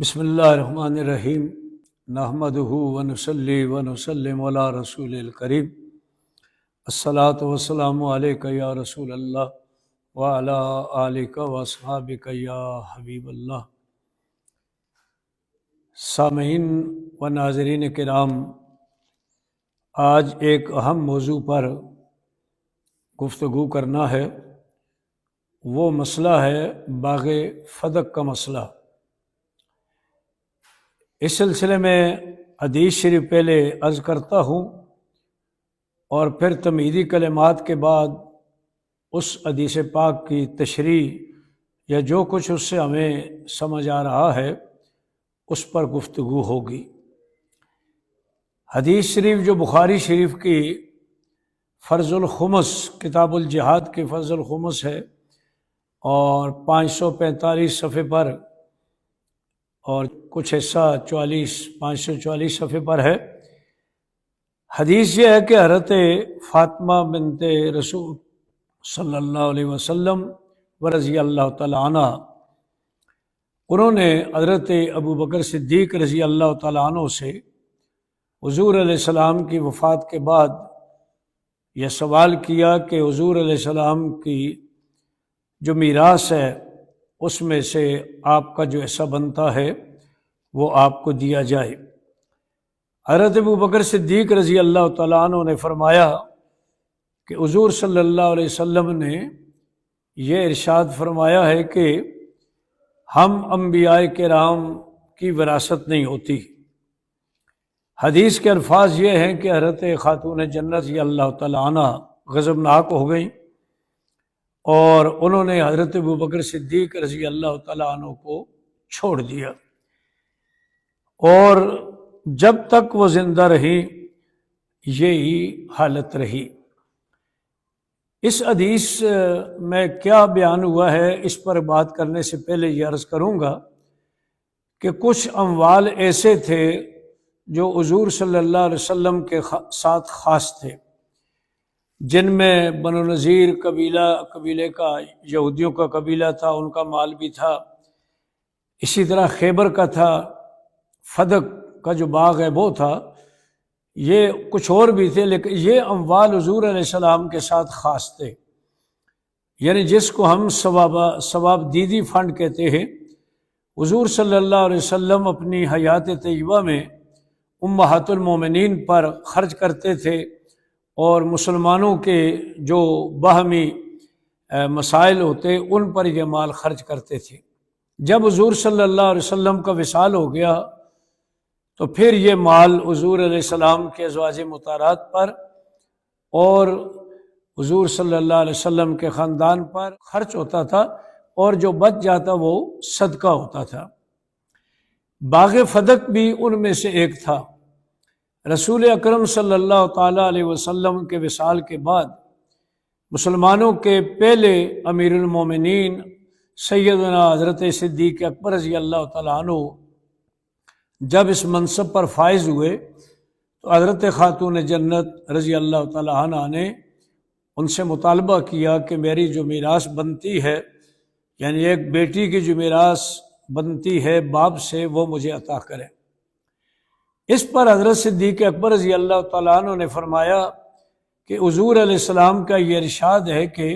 بسم اللہ الرحمن الرحیم نحمدہ ونصلی ونسلم علی رسول الکریم الصلاۃ والسلام علیک یا رسول اللہ وعلی آلک واصحابک یا حبیب اللہ۔ سامعین و ناظرین کرام، آج ایک اہم موضوع پر گفتگو کرنا ہے۔ وہ مسئلہ ہے باغ فدق کا مسئلہ۔ اس سلسلے میں حدیث شریف پہلے عرض کرتا ہوں اور پھر تمہیدی کلمات کے بعد اس حدیث پاک کی تشریح یا جو کچھ اس سے ہمیں سمجھ آ رہا ہے اس پر گفتگو ہوگی۔ حدیث شریف جو بخاری شریف کی فرض الخمس، کتاب الجہاد کی فرض الخمس ہے اور 545 صفحے پر اور کچھ حصہ 544 صفحے پر ہے۔ حدیث یہ ہے کہ حضرت فاطمہ بنت رسول صلی اللہ علیہ وسلم ورضی اللہ تعالی عنہ، انہوں نے حضرت ابو بکر صدیق رضی اللہ تعالی عنہ سے حضور علیہ السلام کی وفات کے بعد یہ سوال کیا کہ حضور علیہ السلام کی جو میراث ہے اس میں سے آپ کا جو حصہ بنتا ہے وہ آپ کو دیا جائے۔ حضرت ابو بکر صدیق رضی اللہ تعالیٰ عنہ نے فرمایا کہ حضور صلی اللہ علیہ وسلم نے یہ ارشاد فرمایا ہے کہ ہم انبیاء کرام کی وراثت نہیں ہوتی۔ حدیث کے الفاظ یہ ہیں کہ حضرت خاتون جنت رضی اللہ تعالیٰ عنہ غضبناک ہو گئیں اور انہوں نے حضرت ابو بکر صدیق رضی اللہ تعالیٰ عنہ کو چھوڑ دیا، اور جب تک وہ زندہ رہی یہی حالت رہی۔ اس حدیث میں کیا بیان ہوا ہے اس پر بات کرنے سے پہلے یہ عرض کروں گا کہ کچھ اموال ایسے تھے جو حضور صلی اللہ علیہ وسلم کے ساتھ خاص تھے، جن میں بنو نذیر قبیلے کا، یہودیوں کا قبیلہ تھا، ان کا مال بھی تھا۔ اسی طرح خیبر کا تھا، فدق کا جو باغ ہے وہ تھا، یہ کچھ اور بھی تھے، لیکن یہ اموال حضور علیہ السلام کے ساتھ خاص تھے، یعنی جس کو ہم ثواب دیدی فنڈ کہتے ہیں۔ حضور صلی اللہ علیہ وسلم اپنی حیات طیبہ میں امہات المومنین پر خرچ کرتے تھے اور مسلمانوں کے جو باہمی مسائل ہوتے ان پر یہ مال خرچ کرتے تھے۔ جب حضور صلی اللہ علیہ وسلم کا وصال ہو گیا تو پھر یہ مال حضور علیہ السلام کے ازواج مطہرات پر اور حضور صلی اللہ علیہ وسلم کے خاندان پر خرچ ہوتا تھا، اور جو بچ جاتا وہ صدقہ ہوتا تھا۔ باغ فدق بھی ان میں سے ایک تھا۔ رسول اکرم صلی اللہ تعالیٰ علیہ وسلم کے وصال کے بعد مسلمانوں کے پہلے امیر المومنین سیدنا حضرت صدیق اکبر رضی اللہ تعالیٰ عنہ جب اس منصب پر فائز ہوئے تو حضرت خاتون جنت رضی اللہ تعالیٰ عنہ نے ان سے مطالبہ کیا کہ میری جو میراث بنتی ہے، یعنی ایک بیٹی کی جو میراث بنتی ہے باپ سے، وہ مجھے عطا کرے۔ اس پر حضرت صدیق اکبر رضی اللہ تعالیٰ عنہ نے فرمایا کہ حضور علیہ السلام کا یہ ارشاد ہے کہ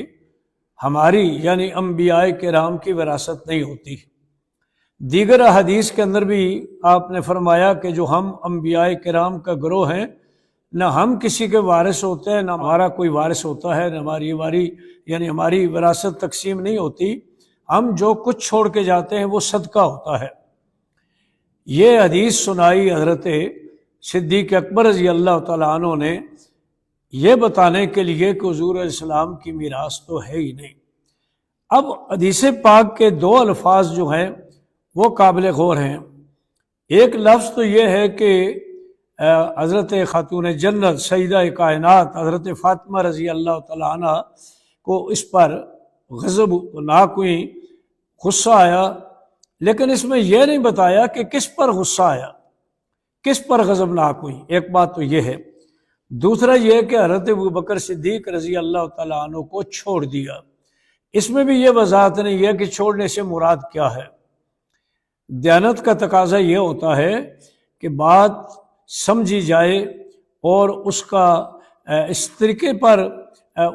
ہماری یعنی انبیاء کرام کی وراثت نہیں ہوتی۔ دیگر حدیث کے اندر بھی آپ نے فرمایا کہ جو ہم انبیاء کرام کا گروہ ہیں، نہ ہم کسی کے وارث ہوتے ہیں، نہ ہمارا کوئی وارث ہوتا ہے، نہ ہماری وراثت تقسیم نہیں ہوتی۔ ہم جو کچھ چھوڑ کے جاتے ہیں وہ صدقہ ہوتا ہے۔ یہ حدیث سنائی حضرت صدیق اکبر رضی اللہ تعالیٰ عنہ نے یہ بتانے کے لیے کہ حضور علیہ السلام کی میراث تو ہے ہی نہیں۔ اب حدیث پاک کے دو الفاظ جو ہیں وہ قابل غور ہیں۔ ایک لفظ تو یہ ہے کہ حضرت خاتون جنت سیدہ کائنات حضرت فاطمہ رضی اللہ تعالیٰ عنہ کو اس پر غضبناک ہوئی، غصہ آیا، لیکن اس میں یہ نہیں بتایا کہ کس پر غصہ آیا، کس پر غضبناک ہوئی۔ ایک بات تو یہ ہے۔ دوسرا یہ کہ حضرت ابو بکر صدیق رضی اللہ تعالیٰ عنہ کو چھوڑ دیا، اس میں بھی یہ وضاحت نہیں ہے کہ چھوڑنے سے مراد کیا ہے۔ دیانت کا تقاضا یہ ہوتا ہے کہ بات سمجھی جائے اور اس کا اس طریقے پر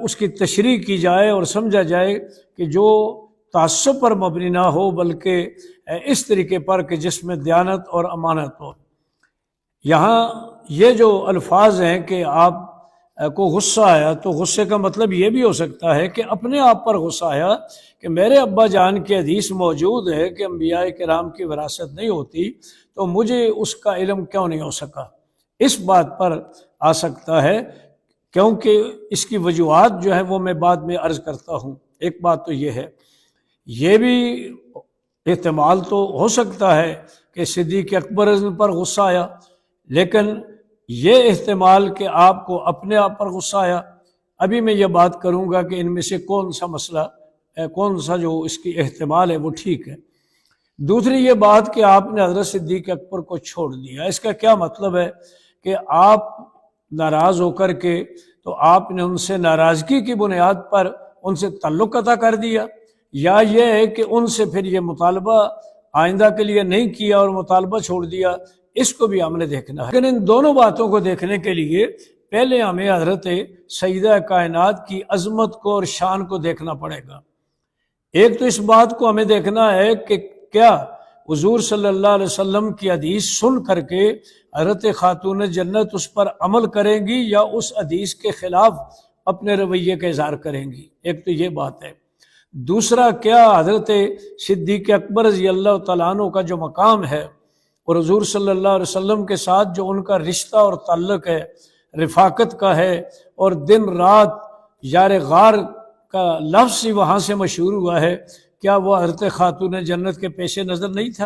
اس کی تشریح کی جائے اور سمجھا جائے کہ جو تعصب پر مبنی نہ ہو، بلکہ اس طریقے پر کہ جس میں دیانت اور امانت ہو۔ یہاں یہ جو الفاظ ہیں کہ آپ کو غصہ آیا، تو غصے کا مطلب یہ بھی ہو سکتا ہے کہ اپنے آپ پر غصہ آیا کہ میرے ابا جان کی حدیث موجود ہے کہ انبیاء کرام کی وراثت نہیں ہوتی، تو مجھے اس کا علم کیوں نہیں ہو سکا، اس بات پر آ سکتا ہے، کیونکہ اس کی وجوہات جو ہے وہ میں بعد میں عرض کرتا ہوں۔ ایک بات تو یہ ہے، یہ بھی احتمال تو ہو سکتا ہے کہ صدیق اکبر پر غصہ آیا، لیکن یہ احتمال کہ آپ کو اپنے آپ پر غصہ آیا، ابھی میں یہ بات کروں گا کہ ان میں سے کون سا مسئلہ کون سا جو اس کی احتمال ہے وہ ٹھیک ہے۔ دوسری یہ بات کہ آپ نے حضرت صدیق اکبر کو چھوڑ دیا، اس کا کیا مطلب ہے کہ آپ ناراض ہو کر کے تو آپ نے ان سے ناراضگی کی بنیاد پر ان سے تعلق قطع کر دیا، یا یہ ہے کہ ان سے پھر یہ مطالبہ آئندہ کے لیے نہیں کیا اور مطالبہ چھوڑ دیا، اس کو بھی ہم نے دیکھنا ہے۔ لیکن ان دونوں باتوں کو دیکھنے کے لیے پہلے ہمیں حضرت سیدہ کائنات کی عظمت کو اور شان کو دیکھنا پڑے گا۔ ایک تو اس بات کو ہمیں دیکھنا ہے کہ کیا حضور صلی اللہ علیہ وسلم کی حدیث سن کر کے حضرت خاتون جنت اس پر عمل کریں گی یا اس حدیث کے خلاف اپنے رویے کا اظہار کریں گی، ایک تو یہ بات ہے۔ دوسرا، کیا حضرت صدیق اکبر رضی اللہ تعالیٰ عنہ کا جو مقام ہے اور حضور صلی اللہ علیہ وسلم کے ساتھ جو ان کا رشتہ اور تعلق ہے، رفاقت کا ہے، اور دن رات یار غار کا لفظ ہی وہاں سے مشہور ہوا ہے، کیا وہ حضرت خاتون جنت کے پیش نظر نہیں تھا؟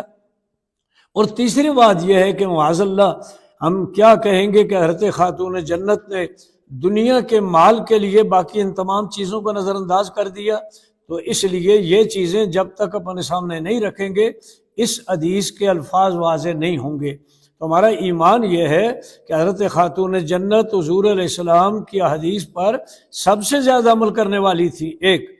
اور تیسری بات یہ ہے کہ معاذ اللہ ہم کیا کہیں گے کہ حضرت خاتون جنت نے دنیا کے مال کے لیے باقی ان تمام چیزوں کو نظر انداز کر دیا، تو اس لیے یہ چیزیں جب تک اپنے سامنے نہیں رکھیں گے اس حدیث کے الفاظ واضح نہیں ہوں گے۔ تو ہمارا ایمان یہ ہے کہ حضرت خاتون جنت حضور علیہ السلام کی حدیث پر سب سے زیادہ عمل کرنے والی تھی، ایک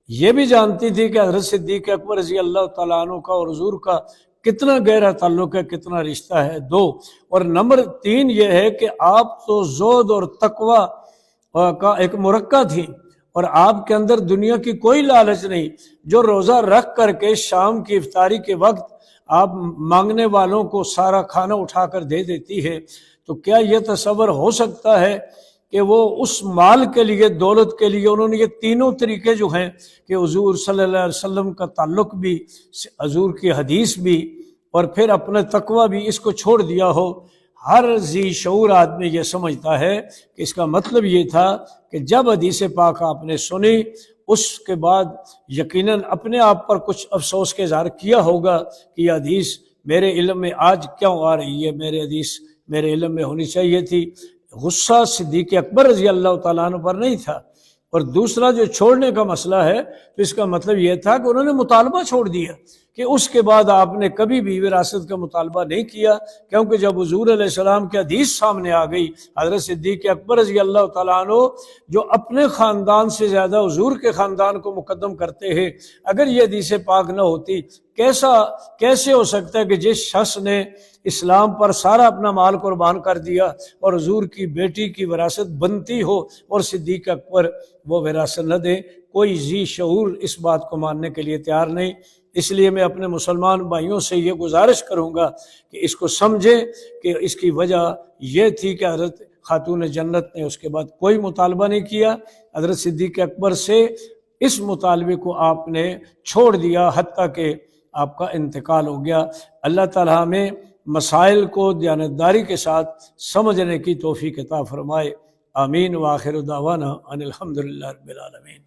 یہ بھی جانتی تھی کہ حضرت صدیق اکبر رضی اللہ تعالیٰ عنہ کا اور حضور کا کتنا گہرا تعلق ہے، کتنا رشتہ ہے، دو، اور نمبر تین یہ ہے کہ آپ تو زہد اور تقوی کا ایک مرکہ تھی، اور آپ کے اندر دنیا کی کوئی لالچ نہیں، جو روزہ رکھ کر کے شام کی افطاری کے وقت آپ مانگنے والوں کو سارا کھانا اٹھا کر دے دیتی ہے، تو کیا یہ تصور ہو سکتا ہے کہ وہ اس مال کے لیے، دولت کے لیے انہوں نے یہ تینوں طریقے جو ہیں کہ حضور صلی اللہ علیہ وسلم کا تعلق بھی، حضور کی حدیث بھی، اور پھر اپنے تقوی بھی، اس کو چھوڑ دیا ہو؟ ہر ذی شعور آدمی یہ سمجھتا ہے کہ اس کا مطلب یہ تھا کہ جب حدیث پاک آپ نے سنی، اس کے بعد یقیناً اپنے آپ پر کچھ افسوس کا اظہار کیا ہوگا کہ یہ حدیث میرے علم میں آج کیوں آ رہی ہے، میرے حدیث میرے علم میں ہونی چاہیے تھی۔ غصہ صدیق اکبر رضی اللہ تعالیٰ عنہ پر نہیں تھا۔ اور دوسرا جو چھوڑنے کا مسئلہ ہے، تو اس کا مطلب یہ تھا کہ انہوں نے مطالبہ چھوڑ دیا، کہ اس کے بعد آپ نے کبھی بھی وراثت کا مطالبہ نہیں کیا، کیونکہ جب حضور علیہ السلام کی حدیث سامنے آ گئی، حضرت صدیق اکبر رضی اللہ تعالیٰ عنہ جو اپنے خاندان سے زیادہ حضور کے خاندان کو مقدم کرتے ہیں، اگر یہ حدیث پاک نہ ہوتی، کیسے ہو سکتا ہے کہ جس شخص نے اسلام پر سارا اپنا مال قربان کر دیا اور حضور کی بیٹی کی وراثت بنتی ہو اور صدیق اکبر وہ وراثت نہ دے؟ کوئی ذی شعور اس بات کو ماننے کے لیے تیار نہیں۔ اس لیے میں اپنے مسلمان بھائیوں سے یہ گزارش کروں گا کہ اس کو سمجھیں کہ اس کی وجہ یہ تھی کہ حضرت خاتون جنت نے اس کے بعد کوئی مطالبہ نہیں کیا، حضرت صدیق اکبر سے اس مطالبے کو آپ نے چھوڑ دیا، حتیٰ کہ آپ کا انتقال ہو گیا۔ اللہ تعالیٰ ہمیں مسائل کو دیانتداری کے ساتھ سمجھنے کی توفیق عطا فرمائے۔ آمین۔ وآخر دعوانا ان الحمدللہ رب العالمین۔